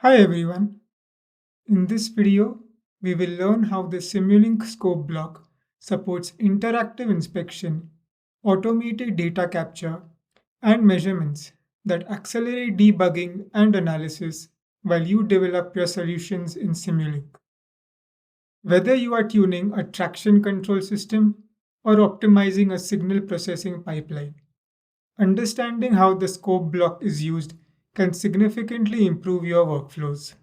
Hi everyone. In this video, we will learn how the Simulink Scope block supports interactive inspection, automated data capture, and measurements that accelerate debugging and analysis while you develop your solutions in Simulink. Whether you are tuning a traction control system or optimizing a signal processing pipeline, understanding how the scope block is used can significantly improve your workflows.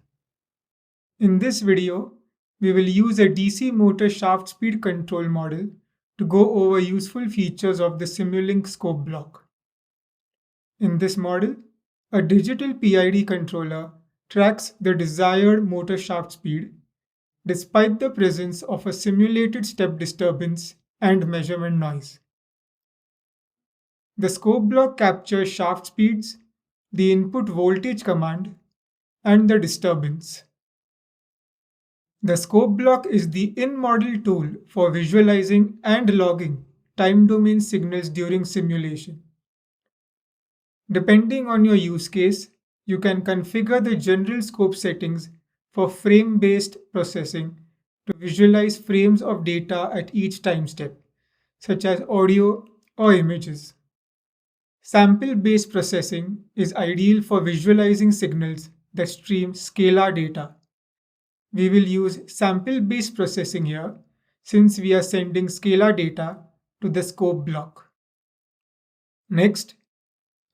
In this video, we will use a DC motor shaft speed control model to go over useful features of the Simulink Scope block. In this model, a digital PID controller tracks the desired motor shaft speed despite the presence of a simulated step disturbance and measurement noise. The scope block captures shaft speeds, the input voltage command, and the disturbance. The scope block is the in-model tool for visualizing and logging time domain signals during simulation. Depending on your use case, you can configure the general scope settings for frame-based processing to visualize frames of data at each time step, such as audio or images. Sample-based processing is ideal for visualizing signals that stream scalar data. We will use sample-based processing here since we are sending scalar data to the scope block. Next,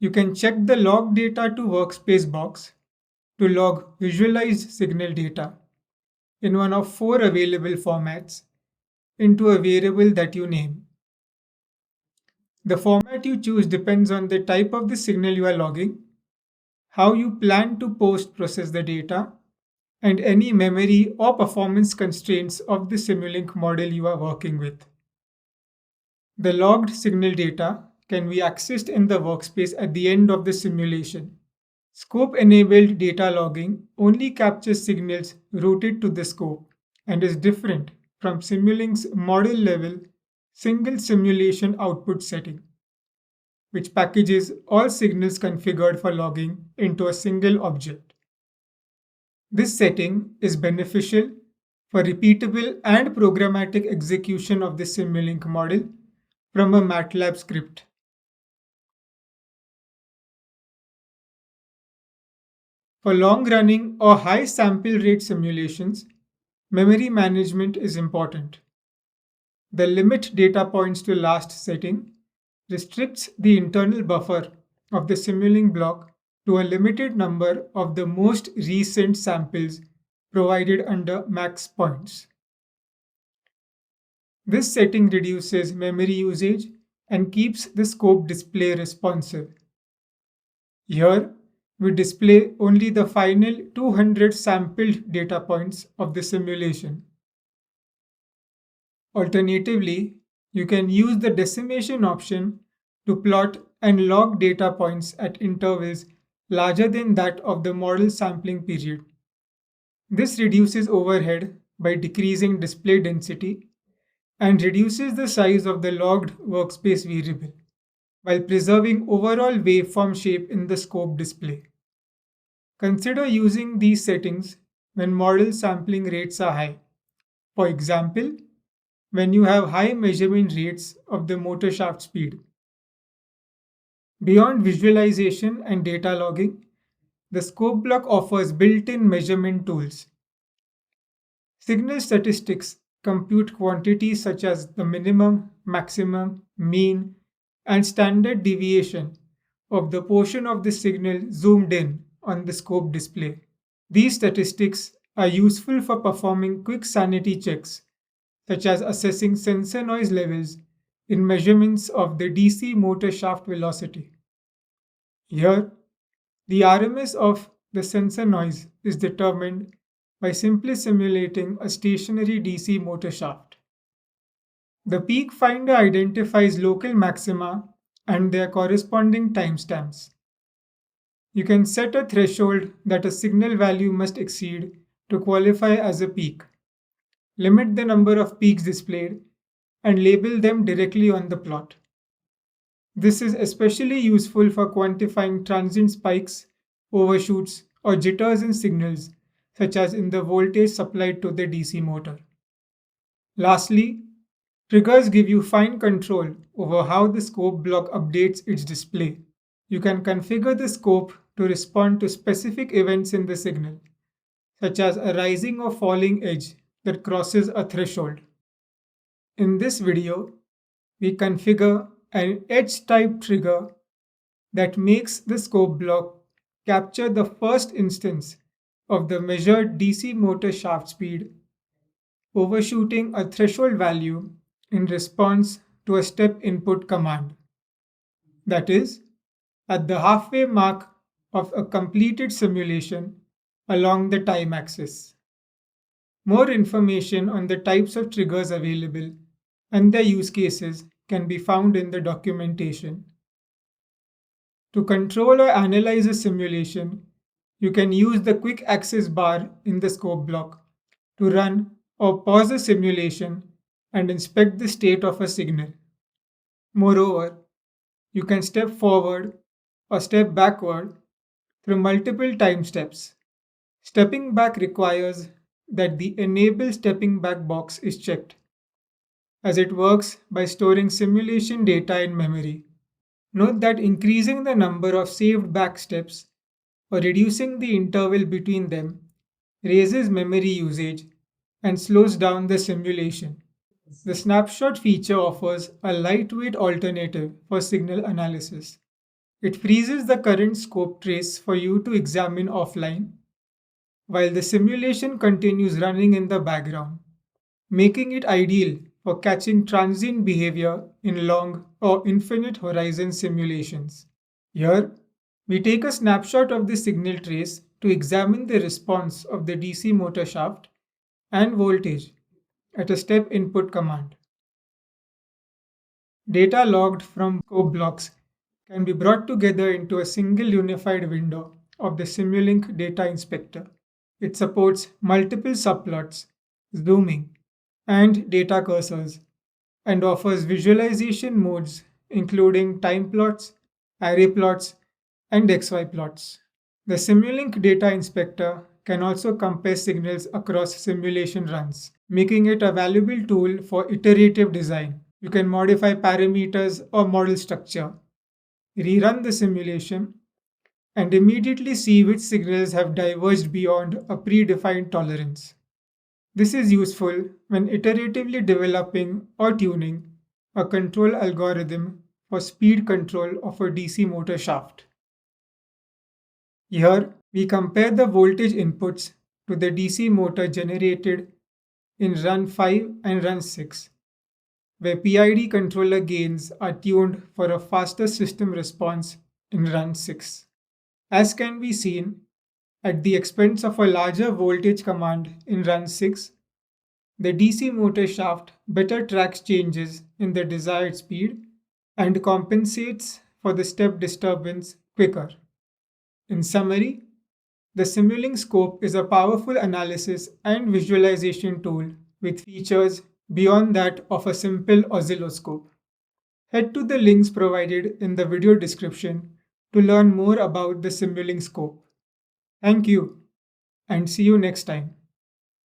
you can check the log data to workspace box to log visualized signal data in one of four available formats into a variable that you name. The format you choose depends on the type of the signal you are logging, how you plan to post-process the data, and any memory or performance constraints of the Simulink model you are working with. The logged signal data can be accessed in the workspace at the end of the simulation. Scope-enabled data logging only captures signals routed to the scope and is different from Simulink's model-level single simulation output setting, which packages all signals configured for logging into a single object. This setting is beneficial for repeatable and programmatic execution of the Simulink model from a MATLAB script. For long-running or high sample rate simulations, memory management is important. The limit data points to last setting restricts the internal buffer of the Simulink block to a limited number of the most recent samples provided under max points. This setting reduces memory usage and keeps the scope display responsive. Here, we display only the final 200 sampled data points of the simulation. Alternatively, you can use the decimation option to plot and log data points at intervals larger than that of the model sampling period. This reduces overhead by decreasing display density and reduces the size of the logged workspace variable, while preserving overall waveform shape in the scope display. Consider using these settings when model sampling rates are high. For example, when you have high measurement rates of the motor shaft speed. Beyond visualization and data logging, the scope block offers built-in measurement tools. Signal statistics compute quantities such as the minimum, maximum, mean, and standard deviation of the portion of the signal zoomed in on the scope display. These statistics are useful for performing quick sanity checks, such as assessing sensor noise levels in measurements of the DC motor shaft velocity. Here, the RMS of the sensor noise is determined by simply simulating a stationary DC motor shaft. The peak finder identifies local maxima and their corresponding timestamps. You can set a threshold that a signal value must exceed to qualify as a peak, limit the number of peaks displayed, and label them directly on the plot. This is especially useful for quantifying transient spikes, overshoots, or jitters in signals, such as in the voltage supplied to the DC motor. Lastly, triggers give you fine control over how the scope block updates its display. You can configure the scope to respond to specific events in the signal, such as a rising or falling edge that crosses a threshold. In this video, we configure an edge type trigger that makes the scope block capture the first instance of the measured DC motor shaft speed, overshooting a threshold value in response to a step input command. That is, at the halfway mark of a completed simulation along the time axis. More information on the types of triggers available and their use cases can be found in the documentation. To control or analyze a simulation, you can use the quick access bar in the scope block to run or pause a simulation and inspect the state of a signal. Moreover, you can step forward or step backward through multiple time steps. Stepping back requires that the Enable Stepping Back box is checked, as it works by storing simulation data in memory. Note that increasing the number of saved back steps or reducing the interval between them raises memory usage and slows down the simulation. The snapshot feature offers a lightweight alternative for signal analysis. It freezes the current scope trace for you to examine offline, while the simulation continues running in the background, making it ideal for catching transient behavior in long or infinite horizon simulations. Here, we take a snapshot of the signal trace to examine the response of the DC motor shaft and voltage at a step input command. Data logged from scope blocks can be brought together into a single unified window of the Simulink Data Inspector. It supports multiple subplots, zooming, and data cursors, and offers visualization modes including time plots, array plots, and XY plots. The Simulink Data Inspector can also compare signals across simulation runs, making it a valuable tool for iterative design. You can modify parameters or model structure, rerun the simulation, and immediately see which signals have diverged beyond a predefined tolerance. This is useful when iteratively developing or tuning a control algorithm for speed control of a DC motor shaft. Here, we compare the voltage inputs to the DC motor generated in run 5 and run 6, where PID controller gains are tuned for a faster system response in run 6. As can be seen, at the expense of a larger voltage command in run 6, the DC motor shaft better tracks changes in the desired speed and compensates for the step disturbance quicker. In summary, the Simulink Scope is a powerful analysis and visualization tool with features beyond that of a simple oscilloscope. Head to the links provided in the video description to learn more about the Simulink Scope. Thank you, and see you next time.